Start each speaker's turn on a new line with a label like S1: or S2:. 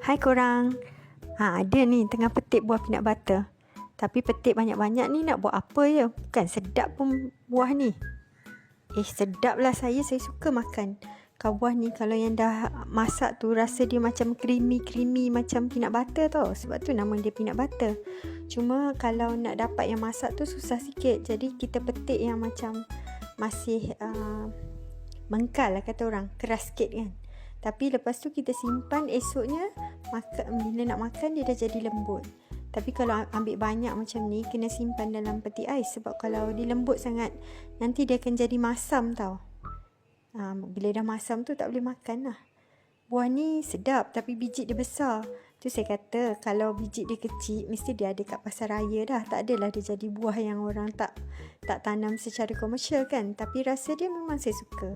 S1: Hai korang. Ada ni tengah petik buah peanut butter. Tapi petik banyak-banyak ni nak buat apa je? Bukan sedap pun buah ni. Sedap lah, saya suka makan. Kalau buah ni kalau yang dah masak tu rasa dia macam creamy macam peanut butter tau. Sebab tu nama dia peanut butter. Cuma kalau nak dapat yang masak tu susah sikit. Jadi kita petik yang macam masih mengkal lah kata orang, keras sikit kan. Tapi lepas tu kita simpan, esoknya bila nak makan dia dah jadi lembut. Tapi kalau ambil banyak macam ni, kena simpan dalam peti ais. Sebab kalau dia lembut sangat, nanti dia akan jadi masam tau. Bila dah masam tu tak boleh makan lah. Buah ni sedap tapi biji dia besar. Tu saya kata kalau biji dia kecil, mesti dia ada kat pasar raya dah. Tak adalah dia jadi buah yang orang tak tanam secara komersial kan. Tapi rasa dia memang saya suka.